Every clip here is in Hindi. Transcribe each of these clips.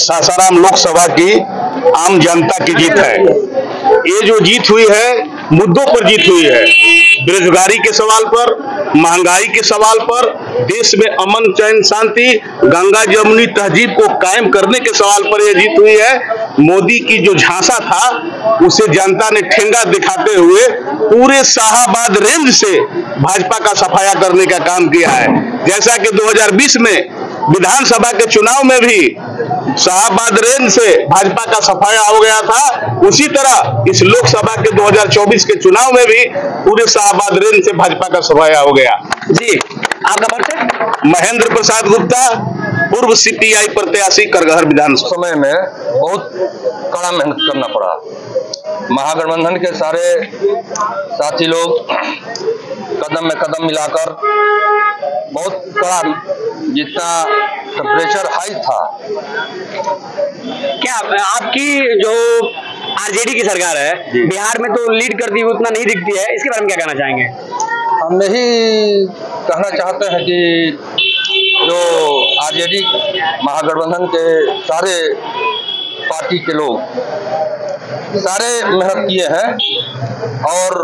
सासाराम लोकसभा की आम जनता की जीत है। ये जो जीत हुई है मुद्दों पर जीत हुई है। बेरोजगारी के सवाल पर, महंगाई के सवाल पर, देश में अमन चैन शांति, गंगा जमुनी तहजीब को कायम करने के सवाल पर यह जीत हुई है। मोदी की जो झांसा था उसे जनता ने ठेंगा दिखाते हुए पूरे शाहाबाद रेंज से भाजपा का सफाया करने का काम किया है। जैसा कि 2020 में विधानसभा के चुनाव में भी शाहाबाद रेंज से भाजपा का सफाया हो गया था, उसी तरह इस लोकसभा के 2024 के चुनाव में भी पूरे शाहाबाद रेंज से भाजपा का सफाया हो गया। जी, आपका परिचय? महेंद्र प्रसाद गुप्ता, पूर्व सीपीआई प्रत्याशी करगहर विधानसभा। समय में बहुत कड़ा मेहनत करना पड़ा। महागठबंधन के सारे साथी लोग कदम में कदम मिलाकर बहुत कड़ा, जितना टेम्परेचर हाई था। क्या आपकी जो आरजेडी की सरकार है बिहार में तो लीड करती हुई उतना नहीं दिखती है, इसके बारे में क्या कहना चाहेंगे? हम यही कहना चाहते हैं कि जो आरजेडी महागठबंधन के सारे पार्टी के लोग सारे मेहनत किए हैं और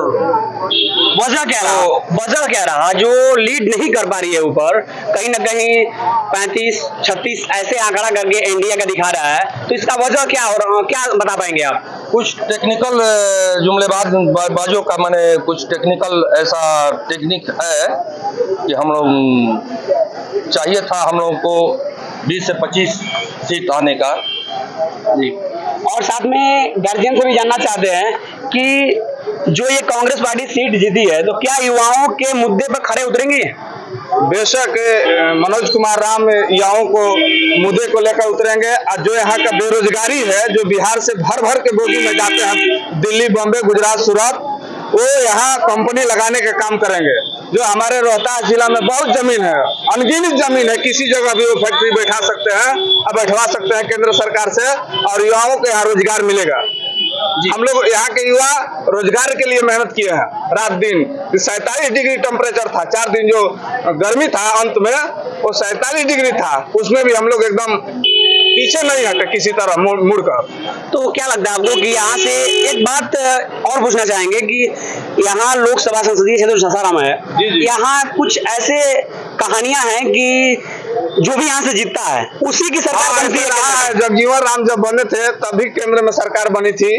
वजह क्या रहा जो लीड नहीं कर पा रही है ऊपर? कहीं ना कहीं 35-36 ऐसे आंकड़ा करके एनडीए का दिखा रहा है, तो इसका वजह क्या और क्या बता पाएंगे आप? कुछ टेक्निकल जुमलेबाजों का माने कुछ टेक्निकल ऐसा टेक्निक है कि हम लोग चाहिए था हम लोगों को 20 से 25 सीट आने का। जी, और साथ में गार्जियन से भी जानना चाहते हैं कि जो ये कांग्रेस पार्टी सीट जीती है तो क्या युवाओं के मुद्दे पर खड़े उतरेंगे? बेशक मनोज कुमार राम युवाओं को मुद्दे को लेकर उतरेंगे। और जो यहाँ का बेरोजगारी है, जो बिहार से भर भर के बोगी में जाते हैं दिल्ली, बॉम्बे, गुजरात, सूरत, वो यहाँ कंपनी लगाने का काम करेंगे। जो हमारे रोहतास जिला में बहुत जमीन है, अनगिनत जमीन है, किसी जगह भी वो फैक्ट्री बैठा सकते हैं और बैठवा सकते हैं केंद्र सरकार से, और युवाओं को यहाँ रोजगार मिलेगा। हम लोग यहाँ के युवा रोजगार के लिए मेहनत किए हैं रात दिन। 47 डिग्री टेम्परेचर था, 4 दिन जो गर्मी था अंत में वो 47 डिग्री था, उसमें भी हम लोग एकदम पीछे नहीं हटे किसी तरह मुड़कर। तो क्या लगता है आपको कि यहाँ से एक बात और पूछना चाहेंगे कि यहाँ लोकसभा संसदीय क्षेत्र सासाराम है, यहाँ कुछ ऐसे कहानियां हैं कि जो भी यहाँ से जीतता है उसी की सरकार बनती है। जगजीवन राम जब बने थे तभी केंद्र में सरकार बनी थी,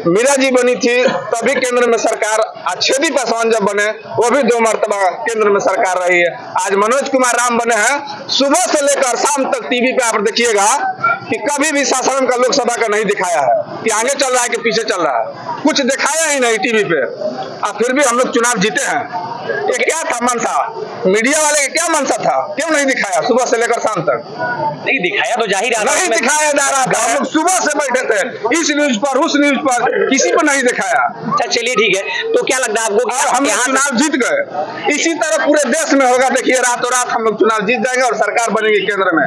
मीरा जी बनी थी तभी केंद्र में सरकार, छेदी पासवान जब बने वो भी 2 मरतबा केंद्र में सरकार रही है। आज मनोज कुमार राम बने हैं, सुबह से लेकर शाम तक टीवी पे आप देखिएगा कि कभी भी सासाराम का लोकसभा का नहीं दिखाया है कि आगे चल रहा है कि पीछे चल रहा है, कुछ दिखाया ही नहीं टीवी पे। और फिर भी हम लोग चुनाव जीते हैं। ये क्या था मनसा, मीडिया वाले का क्या मनसा था, क्यों नहीं दिखाया सुबह से लेकर शाम तक? नहीं दिखाया तो जाहिर है नहीं दिखाया जा रहा था। हम लोग सुबह से बैठे थे, इस न्यूज पर उस न्यूज पर, किसी पर नहीं दिखाया। अच्छा चलिए ठीक है, तो क्या लगता है आपको कि हम चुनाव जीत गए? इसी तरह पूरे देश में होगा, देखिए रातों रात हम लोग चुनाव जीत जाएंगे और सरकार बनेगी केंद्र में,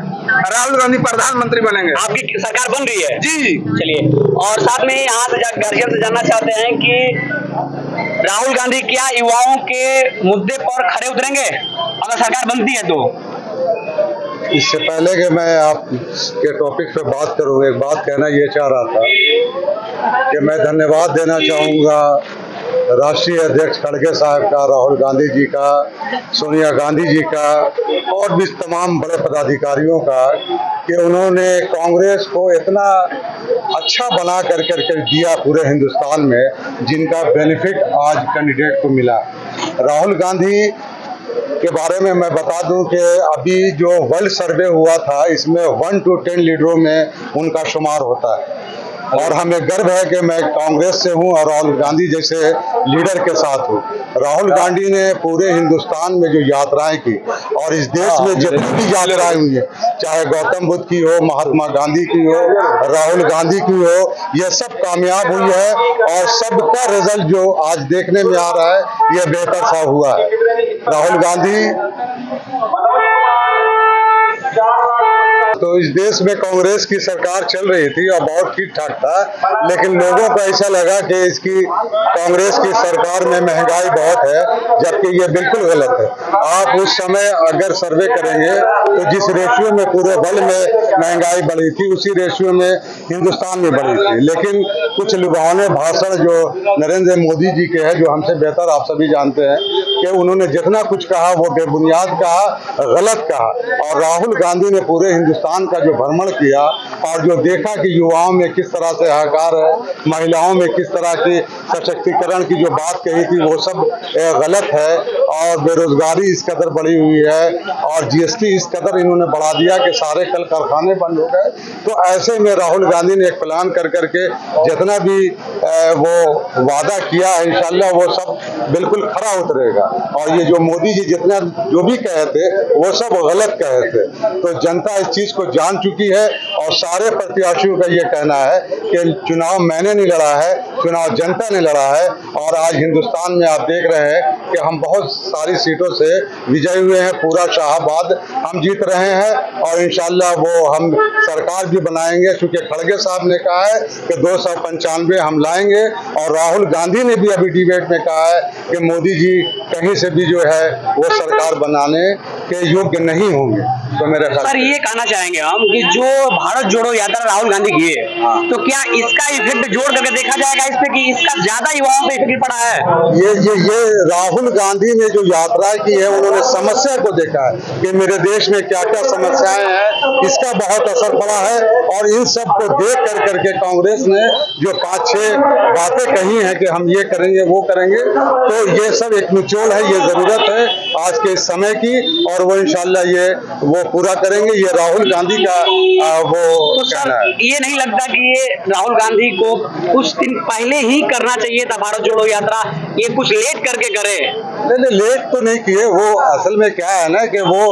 राहुल गांधी प्रधानमंत्री बनेंगे। आपकी सरकार बन रही है? जी चलिए, और साथ में यहाँ से गार्जियन से जानना चाहते हैं कि राहुल गांधी क्या युवाओं के मुद्दे पर खड़े उतरेंगे अगर सरकार बनती है तो? इससे पहले कि मैं आपके टॉपिक पे बात करूँ, एक बात कहना ये चाह रहा था कि मैं धन्यवाद देना चाहूँगा राष्ट्रीय अध्यक्ष खड़गे साहब का, राहुल गांधी जी का, सोनिया गांधी जी का और भी तमाम बड़े पदाधिकारियों का कि उन्होंने कांग्रेस को इतना अच्छा बना कर दिया पूरे हिंदुस्तान में, जिनका बेनिफिट आज कैंडिडेट को मिला। राहुल गांधी के बारे में मैं बता दूं कि अभी जो वर्ल्ड सर्वे हुआ था इसमें 1 to 10 लीडरों में उनका शुमार होता है, और हमें गर्व है कि मैं कांग्रेस से हूं और राहुल गांधी जैसे लीडर के साथ हूं। राहुल गांधी ने पूरे हिंदुस्तान में जो यात्राएं की और इस देश में जितनी भी यात्राएं हुई है, चाहे गौतम बुद्ध की हो, महात्मा गांधी की हो, राहुल गांधी की हो, ये सब कामयाब हुई है और सबका रिजल्ट जो आज देखने में आ रहा है ये बेहतर सा हुआ है। राहुल गांधी तो इस देश में कांग्रेस की सरकार चल रही थी और बहुत ठीक ठाक था, लेकिन लोगों को ऐसा लगा कि इसकी कांग्रेस की सरकार में महंगाई बहुत है, जबकि ये बिल्कुल गलत है। आप उस समय अगर सर्वे करेंगे तो जिस रेशियो में पूरे वर्ल्ड में महंगाई बढ़ी थी उसी रेशियो में हिंदुस्तान में बढ़ी थी। लेकिन कुछ लुभावने भाषण जो नरेंद्र मोदी जी के हैं, जो हमसे बेहतर आप सभी जानते हैं कि उन्होंने जितना कुछ कहा वो बेबुनियाद कहा, गलत कहा। और राहुल गांधी ने पूरे हिंदुस्तान का जो भ्रमण किया और जो देखा कि युवाओं में किस तरह से हाहाकार है, महिलाओं में किस तरह की सशक्तिकरण की जो बात कही थी वो सब गलत है, और बेरोजगारी इस कदर बढ़ी हुई है और जीएसटी इस कदर इन्होंने बढ़ा दिया कि सारे कल कारखाने बंद हो गए। तो ऐसे में राहुल गांधी ने एक प्लान कर करके जितना भी वो वादा किया है इंशाल्लाह वो सब बिल्कुल खरा उतरेगा। और ये जो मोदी जी जितना जो भी कहे थे वो सब गलत कहे थे। तो जनता इस चीज को जान चुकी है और सारे प्रत्याशियों का ये कहना है कि चुनाव मैंने नहीं लड़ा है, चुनाव जनता ने लड़ा है। और आज हिंदुस्तान में आप देख रहे हैं कि हम बहुत सारी सीटों से विजयी हुए हैं, पूरा शाहबाद हम जीत रहे हैं और इंशाल्लाह वो हम सरकार भी बनाएंगे, क्योंकि खड़गे साहब ने कहा है कि 295 हम लाएंगे। और राहुल गांधी ने भी अभी डिबेट में कहा है कि मोदी जी कहीं से भी जो है वो सरकार बनाने के योग्य नहीं होंगे। तो मेरे सर ये कहना चाहेंगे हम कि जो भारत जोड़ो यात्रा राहुल गांधी की है, तो क्या इसका इफेक्ट जोड़ करके देखा जाएगा इस पे कि इसका ज्यादा युवाओं पे इफेक्ट पड़ा है? ये राहुल गांधी ने जो यात्रा की है उन्होंने समस्या को देखा है कि मेरे देश में क्या क्या समस्याएं हैं, इसका बहुत असर पड़ा है। और इन सब को देख कर करके कांग्रेस ने जो 5-6 बातें कही हैं कि हम ये करेंगे वो करेंगे, तो ये सब एक निचोड़ है, ये जरूरत है आज के इस समय की और वो इंशाल्लाह ये वो पूरा करेंगे। ये राहुल गांधी का वो तो सर ये नहीं लगता कि ये राहुल गांधी को कुछ दिन पहले ही करना चाहिए था भारत जोड़ो यात्रा, ये कुछ लेट करके करे? नहीं, लेट तो नहीं किए। वो असल में क्या है ना कि वो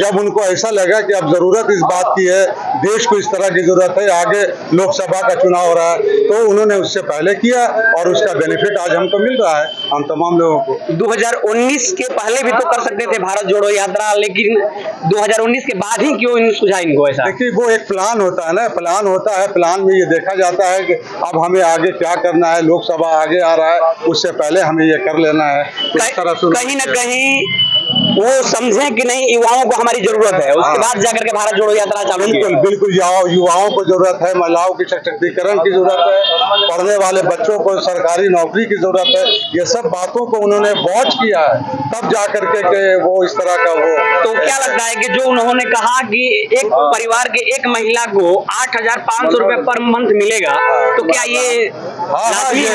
जब उनको ऐसा लगा कि अब जरूरत इस बात की है, देश को इस तरह की जरूरत है, आगे लोकसभा का चुनाव हो रहा है, तो उन्होंने उससे पहले किया और उसका बेनिफिट आज हमको मिल रहा है, हम तमाम लोगों को। 2019 के पहले भी तो कर सकते थे भारत जोड़ो यात्रा, लेकिन 2019 के बाद ही क्यों सुझा इनको ऐसा? देखिए वो एक प्लान होता है ना, प्लान होता है, प्लान में ये देखा जाता है कि अब हमें आगे क्या करना है, लोकसभा आगे आ रहा है, उससे पहले हमें ये कर लेना है। कहीं न कहीं वो समझे कि नहीं युवाओं को हमारी जरूरत है, उसके बाद जाकर के भारत जोड़ो यात्रा चालू। बिल्कुल युवाओं को जरूरत है, महिलाओं की सशक्तिकरण की जरूरत है, पढ़ने वाले बच्चों को सरकारी नौकरी की जरूरत है। ये सब बातों को उन्होंने वॉच किया है, तब जा करके वो इस तरह का वो। तो क्या लगता है कि जो उन्होंने कहा कि एक परिवार के एक महिला को 8,500 रुपए पर मंथ मिलेगा, तो क्या ये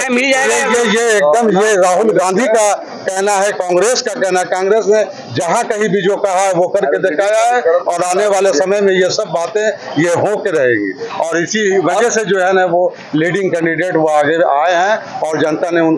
मिल जाएगा? ये एकदम ये राहुल गांधी का कहना है, कांग्रेस का कहना। कांग्रेस ने जहां कहीं भी जो कहा है वो करके दिखाया है और आने वाले समय में ये सब बातें ये हो के रहेगी। और इसी वजह से जो है ना वो लीडिंग कैंडिडेट वो आगे आए हैं और जनता ने उन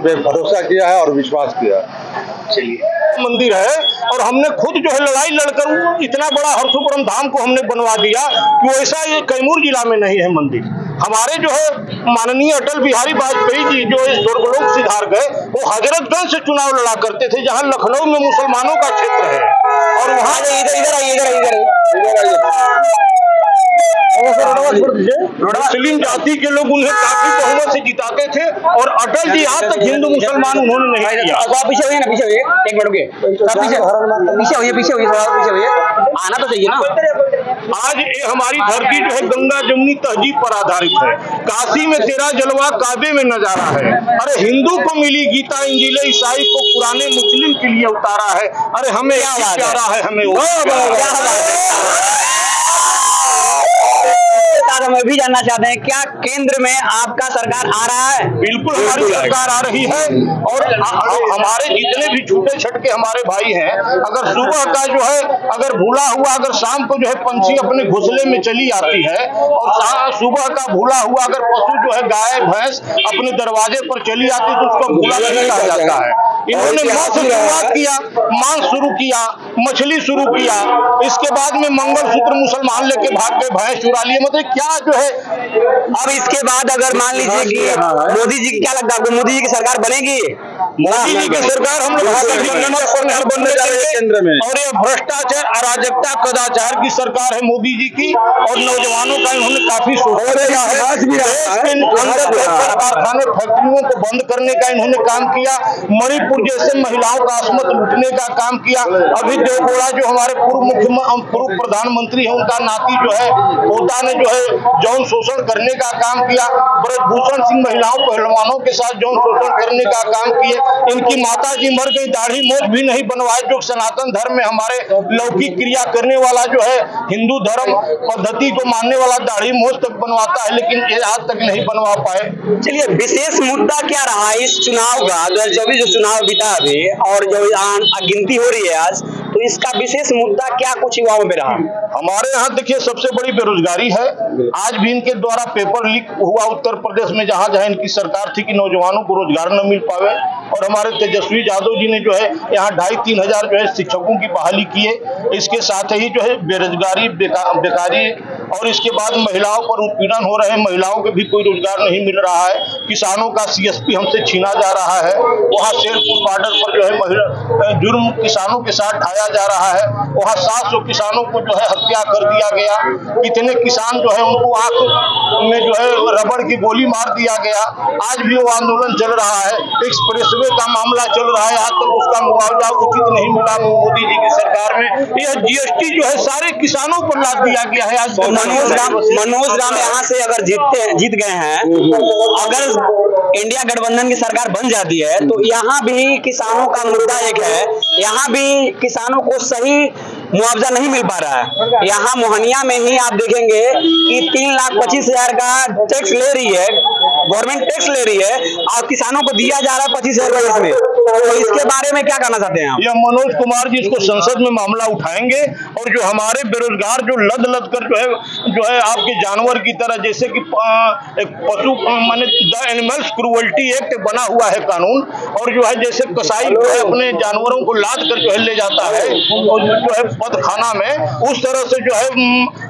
पे भरोसा किया है और विश्वास किया है। चलिए मंदिर है और हमने खुद जो है लड़ाई लड़कर इतना बड़ा हरसुपुरम धाम को हमने बनवा दिया कि वैसा ये कैमूर जिला में नहीं है मंदिर। हमारे जो है माननीय अटल बिहारी वाजपेयी जी जो इस स्वर्गलोक सिधार गए, वो हजरतगंज से चुनाव लड़ा करते थे, जहां लखनऊ में मुसलमानों का क्षेत्र है, और वहां मुस्लिम जाति के लोग उन्हें काफी बहुमत से जिताते थे और अटल जी आज तक हिंदू मुसलमान उन्होंने नहीं किया। पीछे हुए ना, पीछे हुए, एक मिनट रुकिए, पीछे हुए, थोड़ा पीछे हुए, आना तो चाहिए ना। आज ये हमारी धरती जो है गंगा जमुनी तहजीब पर आधारित है। काशी में तेरा जलवा, काबे में नजारा है। अरे हिंदू को मिली गीता, इंजील, ईसाई को पुराने मुस्लिम के लिए उतारा है। अरे हमें प्यारा है, हमें हम भी जानना चाहते हैं, क्या केंद्र में आपका सरकार आ रहा है? बिल्कुल हमारी सरकार आ रही है और हमारे जितने भी छूटे छटके हमारे भाई हैं, अगर सुबह का जो है अगर भूला हुआ, अगर शाम को जो है पंछी अपने घोंसले में चली आती है और सुबह का भूला हुआ अगर पशु जो है गाय भैंस अपने दरवाजे पर चली आती है तो उसको भूला नहीं कहा जाता है। इन्होंने मांस से शुरुआत किया, मांस शुरू किया, मछली शुरू किया, इसके बाद में मंगलसूत्र मुसलमान लेके भाग गए, भैंस चुरा लिए। मतलब क्या जो है अब इसके बाद अगर मान लीजिए कि मोदी जी की, क्या लगता है आपको मोदी जी की सरकार बनेगी? मोदी जी की सरकार हम लोग नमक बनने जा रहे हैं केंद्र में, और ये भ्रष्टाचार, अराजकता, कदाचार की सरकार है मोदी जी की। और नौजवानों का इन्होंने काफी कारखाने फैक्ट्रियों को बंद करने का इन्होंने काम किया। मणिपुर जैसे महिलाओं का असमत लूटने का काम किया। अभी देवगौड़ा जो हमारे पूर्व प्रधानमंत्री है, उनका नाती जो है पोता ने जो है यौन शोषण करने का काम किया। ब्रजभूषण सिंह महिलाओं पहलवानों के साथ यौन शोषण करने का काम किए। इनकी माता जी मर गई, दाढ़ी मोछ भी नहीं बनवाए, जो सनातन धर्म में हमारे लौकिक क्रिया करने वाला जो है हिंदू धर्म पद्धति को मानने वाला दाढ़ी मोछ तक बनवाता है, लेकिन ये आज तक नहीं बनवा पाए। चलिए, विशेष मुद्दा क्या रहा इस चुनाव का? 2024 जो चुनाव बीता अभी और जो गिनती हो रही है आज, तो इसका विशेष मुद्दा क्या कुछ युवाओं में रहा? हमारे यहाँ देखिए सबसे बड़ी बेरोजगारी है। आज भी इनके द्वारा पेपर लीक हुआ उत्तर प्रदेश में, जहाँ जहाँ इनकी सरकार थी कि नौजवानों को रोजगार न मिल पावे, और हमारे तेजस्वी यादव जी ने जो है यहाँ 2,500-3 हजार जो है शिक्षकों की बहाली किए। इसके साथ ही जो है बेरोजगारी, बेकारी, और इसके बाद महिलाओं पर उत्पीड़न हो रहे हैं, महिलाओं को भी कोई रोजगार नहीं मिल रहा है। किसानों का CSP हमसे छीना जा रहा है। वहाँ शेरपुर बॉर्डर पर जो है महिला जुर्म किसानों के साथ ढाया जा रहा है। वहाँ 700 किसानों को जो है हत्या कर दिया गया। कितने किसान जो है उनको आंख में जो है रबड़ की गोली मार दिया गया। आज भी वो आंदोलन चल रहा है। एक्सप्रेसवे का मामला चल रहा है, आज तक उसका मुआवजा उचित नहीं मिला मोदी जी की सरकार में। यह GST जो है सारे किसानों पर लाद दिया गया है। आज मनोज राम यहाँ से अगर जीत गए हैं, अगर इंडिया गठबंधन की सरकार बन जाती है, तो यहाँ भी किसानों का मुद्दा एक है। यहाँ भी किसानों को सही मुआवजा नहीं मिल पा रहा है। यहाँ मोहनिया में ही आप देखेंगे कि 3,25,000 का टैक्स ले रही है गवर्नमेंट, टैक्स ले रही है, और किसानों को दिया जा रहा है 25,000 इसमें। तो इसके बारे में क्या कहना चाहते हैं आप? यह मनोज कुमार जी इसको संसद में मामला उठाएंगे, और जो हमारे बेरोजगार जो लद कर जो है आपके जानवर की तरह, जैसे कि एक पशु माने द एनिमल्स क्रूअल्टी एक्ट बना हुआ है कानून, और जो है जैसे कसाई जो है अपने जानवरों को लाद कर जो है ले जाता है और जो है पद खाना में, उस तरह से जो है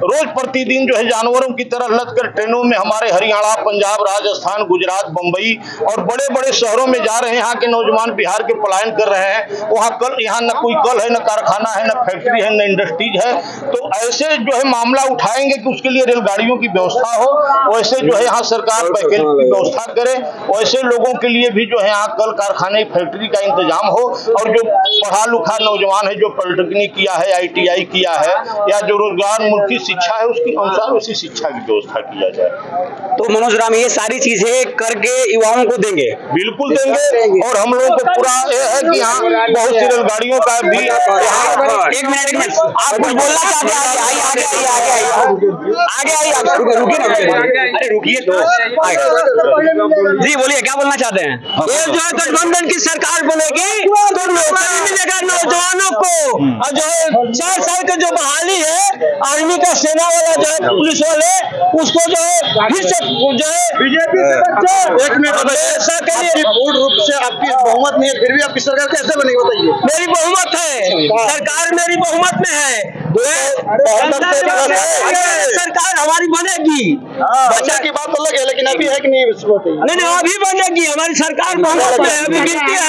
रोज प्रतिदिन जो है जानवरों की तरह लद कर ट्रेनों में हमारे हरियाणा, पंजाब, राजस्थान, गुजरात, बम्बई और बड़े बड़े शहरों में जा रहे हैं। यहाँ के नौजवान बिहार के पलायन कर रहे हैं। वहाँ यहाँ न कोई कल है, न कारखाना है, न फैक्ट्री है, न इंडस्ट्रीज है। तो ऐसे जो है मामला उठाएंगे कि उसके लिए रेलगाड़ियों की व्यवस्था हो, वैसे जो है यहाँ सरकार पैकेज की व्यवस्था करे, वैसे लोगों के लिए भी जो है यहाँ कल कारखाने, फैक्ट्री का इंतजाम हो। और जो पढ़ा लिखा नौजवान है, जो पॉलिटेक्निक किया है, ITI किया है, या जो रोजगार मुखी शिक्षा है, उसके अनुसार उसी शिक्षा की व्यवस्था किया जाए। तो मनोज राम ये सारी चीजें करके युवाओं को देंगे? बिल्कुल देंगे। और हम लोगों को पूरा ये है कि यहाँ बहुत सी रेलगाड़ियों का भी। एक मिनट आप कुछ बोलना चाहते हैं? आगे आप रुकिए ना, अरे रुकिए तो जी, बोलिए क्या बोलना चाहते हैं? ये जो है गठबंधन की सरकार बनेगी तो नौकरी मिलेगा नौजवानों को, और जो है 4 साल का जो बहाली है आर्मी का, सेना वाला जो है पुलिस वाले, उसको जो है फिर से जो है बीजेपी एक मिनट पूर्ण रूप से आपकी बहुमत नहीं है, फिर भी आपकी सरकार कैसे बनेगी बताइए? मेरी बहुमत है, सरकार मेरी बहुमत में है, सरकार हमारी बनेगी। बच्चा की बात अलग है, लेकिन अभी है कि नहीं नहीं, अभी बनेगी हमारी सरकार बहुमत में है, अभी गिनती है।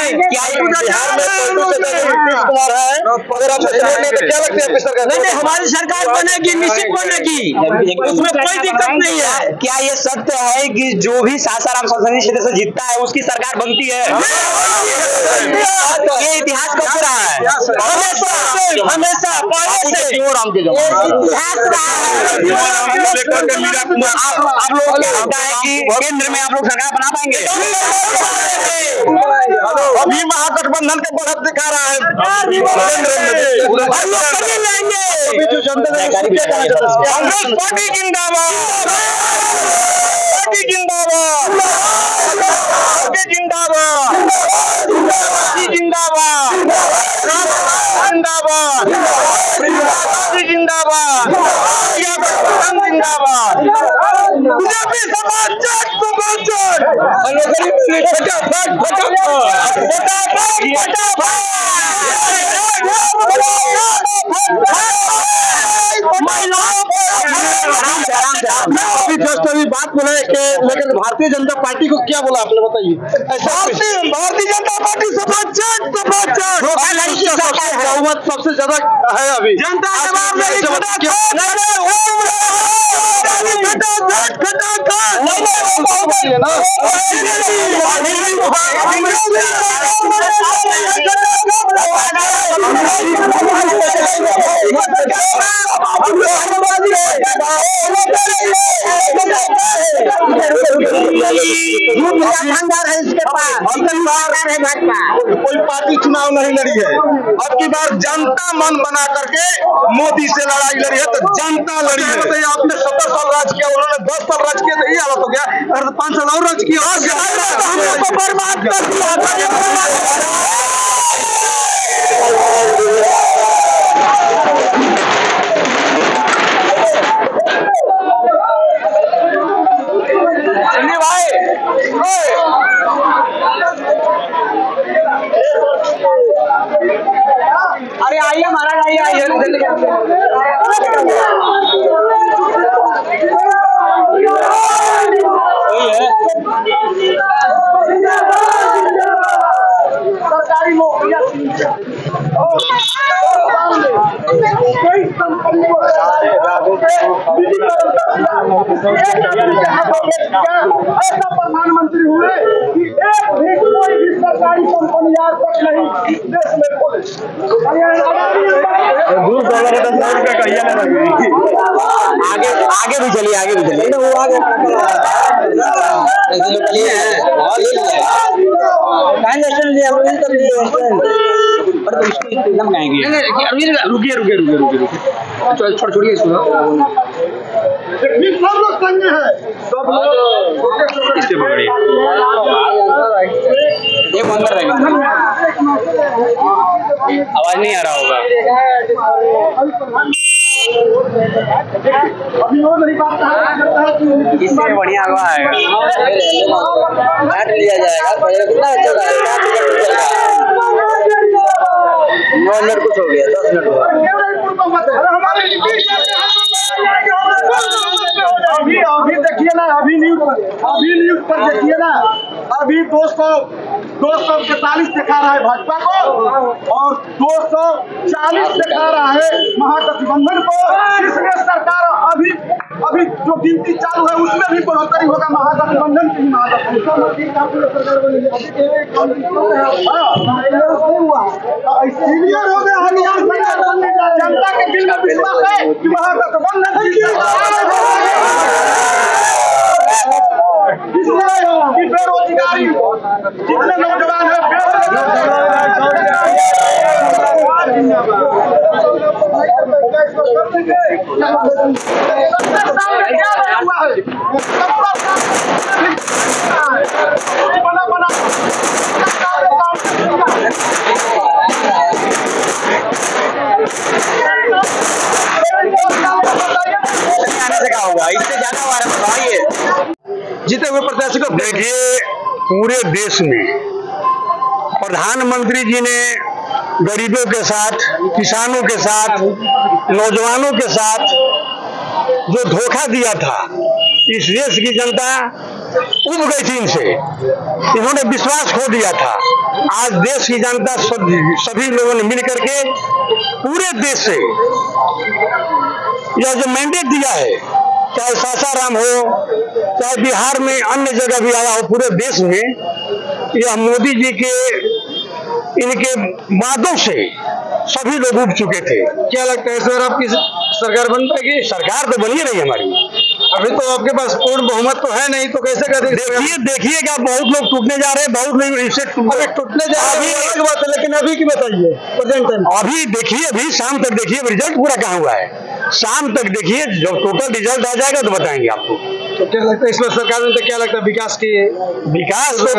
कुमार है, अगर आप क्या लगता है आपकी सरकार? नहीं, हमारी सरकार बनेगी, निश्चित बनेगी, उसमें कोई दिक्कत नहीं है। क्या ये सत्य है कि जो भी सासाराम संसदीय क्षेत्र से जीतता है उसकी सरकार बनती है? ये इतिहास कब रहा है? हमेशा आप लोग क्या लगता है कि केंद्र में आप लोग सरकार बना पाएंगे? अभी महागठबंधन का बढ़त दिखा रहा है। कांग्रेस पार्टी जिंदाबाद, जिंदाबाद, जिंदाबाद, जिंदाबाद, जिंदाबाद, जिंदाबाद, जिंदाबाद, बीजेपी समाज अभी जस्ट अभी बात बोले कि लेकिन भारतीय जनता पार्टी को क्या बोला आपने, बताइए। भारतीय जनता पार्टी बहुमत सबसे ज्यादा है अभी। जनता है इसके पास, कोई पार्टी चुनाव नहीं लड़ी है। अब की बार जनता मन बना करके मोदी से लड़ाई लड़ी है, तो जनता लड़ी है। बताइए, आपने 70 साल राज किया, उन्होंने 10 साल राज किया, तो ये हालत हो गया। अगर 5 साल और राज किया बर्बाद कर दिया। अरे आइए महाराज, आइए आइए। सरकारी नौकरियां ऐसा प्रधानमंत्री हुए कि एक भी कोई भी सरकारी कंपनी आज तक नहीं देश में खोले। आगे आगे भी चलिए, आगे भी चलिए। वो आगे एकदम गाएंगे। रुकिए रुकिए रुकिए रुकिए, छोड़िए इसको। सब लोग संग है, सब लोग इससे पकड़िए। ये अंदर रहेगा, आवाज नहीं आ रहा होगा। इससे बढ़िया आगे आएगा, लिया जाएगा। कितना अच्छा 9 मिनट कुछ हो गया, 10 मिनट हुआ। अभी देखिए ना, अभी न्यूज पर देखिए ना, अभी 243 दिखा रहा है भाजपा को और 240 दिखा रहा है महागठबंधन को। इसमें सरकार अभी जो गिनती चालू है उसमें भी बढ़ोतरी होगा महागठबंधन की। जनता के दिल में विश्वास है कि महागठबंधन की बेरोजगारी, जितने नौजवान हैं इससे ज्यादा हमारा बताइए। जीते हुए प्रत्याशी को देखिए, पूरे देश में प्रधानमंत्री जी ने गरीबों के साथ, किसानों के साथ, नौजवानों के साथ जो धोखा दिया था, इस देश की जनता उब गई थी इनसे, इन्होंने विश्वास खो दिया था। आज देश की जनता सभी लोगों ने मिलकर के पूरे देश से यह जो मैंडेट दिया है, चाहे सासाराम हो, चाहे बिहार में अन्य जगह भी आया हो, पूरे देश में यह मोदी जी के इनके वादों से सभी लोग उब चुके थे। क्या लगता है सर, आपकी सरकार बन पाएगी? सरकार तो बनी नहीं हमारी, अभी तो आपके पास पूर्ण बहुमत तो है नहीं, तो कैसे कर देखिएगा बहुत लोग टूटने जा रहे हैं, बहुत लोग इससे टूटने जा रहे हैं, अलग बात है। लेकिन अभी की बताइए, प्रेजेंट टाइम अभी देखिए, अभी शाम तक देखिए रिजल्ट पूरा कहाँ हुआ है। शाम तक देखिए, जब टोटल रिजल्ट आ जाएगा तो बताएंगे आपको। तो क्या लगता है इसमें सरकार ने क्या लगता है विकास तो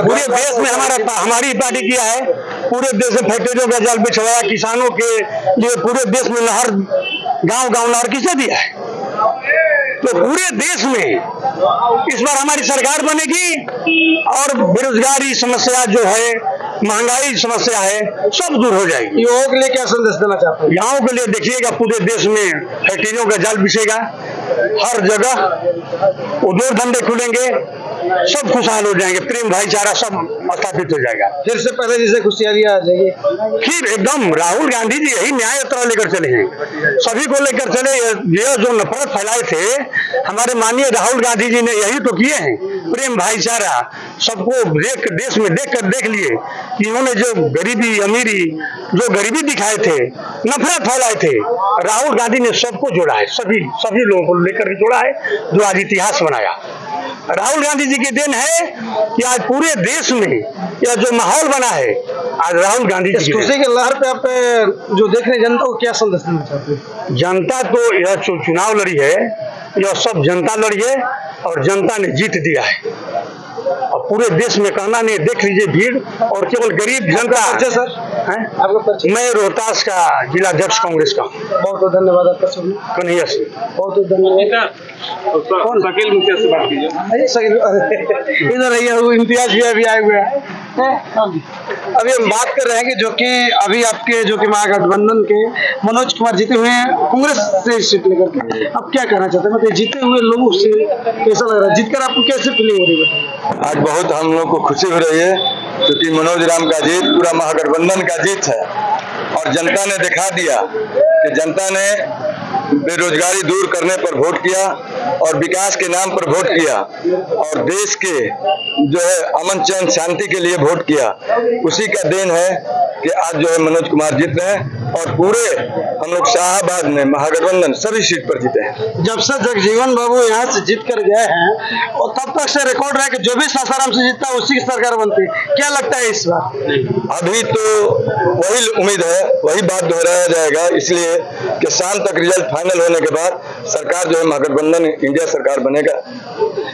पूरे देश में हमारी पार्टी किया है। पूरे देश में फैक्ट्रियों का जल बिछवाया, किसानों के लिए पूरे देश में नहर, गांव नहर किसे दिया है। तो पूरे देश में इस बार हमारी सरकार बनेगी और बेरोजगारी समस्या जो है, महंगाई समस्या है, सब दूर हो जाएगी। युवाओं के लिए क्या संदेश देना चाहते हैं? युवाओं के लिए देखिएगा, पूरे देश में फैक्ट्रियों का जाल बिछेगा, हर जगह उद्योग धंधे खुलेंगे, सब खुशहाल हो जाएंगे, प्रेम भाईचारा सब स्थापित हो जाएगा। फिर से पहले जैसे खुशहाली आ जाएगी। फिर एकदम राहुल गांधी जी यही न्याय यात्रा लेकर चले हैं, सभी को लेकर चले। ये जो नफरत फैलाए थे हमारे माननीय राहुल गांधी जी ने यही तो किए हैं, प्रेम भाईचारा सबको देश में देख लिए कि इन्होंने जो गरीबी अमीरी जो गरीबी दिखाए थे, नफरत फैलाए थे, राहुल गांधी ने सबको जोड़ा है, सभी लोगों को लेकर जोड़ा है, जो आज इतिहास बनाया। राहुल गांधी जी की देन है कि आज पूरे देश में यह जो माहौल बना है, आज राहुल गांधी जी खुशी के लहर पे आप जो देख रहे हैं, जनता को क्या संदेश देना चाहते हैं? जनता तो यह चुनाव लड़ी है, यह सब जनता लड़ी है और जनता ने जीत दिया है। और पूरे देश में कहना नहीं, देख लीजिए भीड़, और केवल गरीब जनता। अच्छा सर, आपका परिचय? मैं रोहतास का जिला अध्यक्ष कांग्रेस का। बहुत बहुत धन्यवाद आपका। कन्हैया सिंह। बहुत बहुत धन्यवाद। कौन शकील मुखिया से बात कीजिए। इधर इम्तियाज भी अभी आए हुए हैं। अभी हम बात कर रहे हैं कि जो कि अभी आपके जो कि महागठबंधन के मनोज कुमार जीते हुए हैं कांग्रेस से सीट लेकर के, अब क्या कहना चाहते हैं? मतलब जीते हुए लोगों से कैसा लग रहा है? जीतकर आपको कैसे फीलिंग हो रही है? आज बहुत हम लोग को खुशी हो रही है, क्योंकि मनोज राम का जीत पूरा महागठबंधन का जीत है। और जनता ने दिखा दिया कि जनता ने बेरोजगारी दूर करने पर वोट किया और विकास के नाम पर वोट किया और देश के जो है अमन चैन शांति के लिए वोट किया। उसी का देन है कि आज जो है मनोज कुमार जीत रहे हैं और पूरे हम लोग शाहाबाद में महागठबंधन सभी सीट पर जीते हैं। जब से जगजीवन बाबू यहाँ से जीत कर गए हैं और तब तक से रिकॉर्ड रहा कि जो भी सासाराम से जीतता है उसी की सरकार बनती है, क्या लगता है इस बार? अभी तो वही उम्मीद है, वही बात दोहराया जाएगा, इसलिए कि शाम तक रिजल्ट फाइनल होने के बाद सरकार जो है महागठबंधन इंडिया सरकार बनेगा।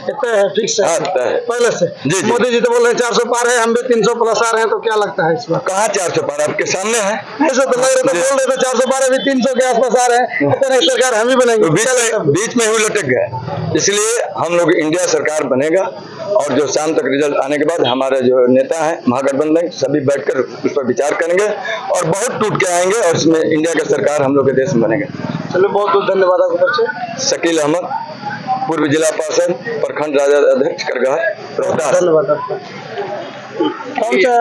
इतना है फिक्स है? हाँ, है पहले से। जी। मोदी जी तो बोल रहे हैं 400 पार है, हम भी 300 प्लस आ रहे हैं, तो क्या लगता है इस बार? कहाँ 400 पार आपके सामने है? ऐसा तो लग रहा था, बोल रहे थे 400 पार, अभी 300 के आसपास आ रहे हैं, इतने सरकार हम ही बनेंगे। बीच में ही लटक गए, इसलिए हम लोग इंडिया सरकार बनेगा। और जो शाम तक रिजल्ट आने के बाद हमारे जो नेता हैं महागठबंधन सभी बैठकर उस पर विचार करेंगे और बहुत टूट के आएंगे और इसमें इंडिया का सरकार हम लोग के देश में बनेगा। चलो बहुत बहुत धन्यवाद आपको। शकील अहमद, पूर्व जिला पार्षद, प्रखंड राजा अध्यक्ष करगा, रोहतास। धन्यवाद आपका। कौन सा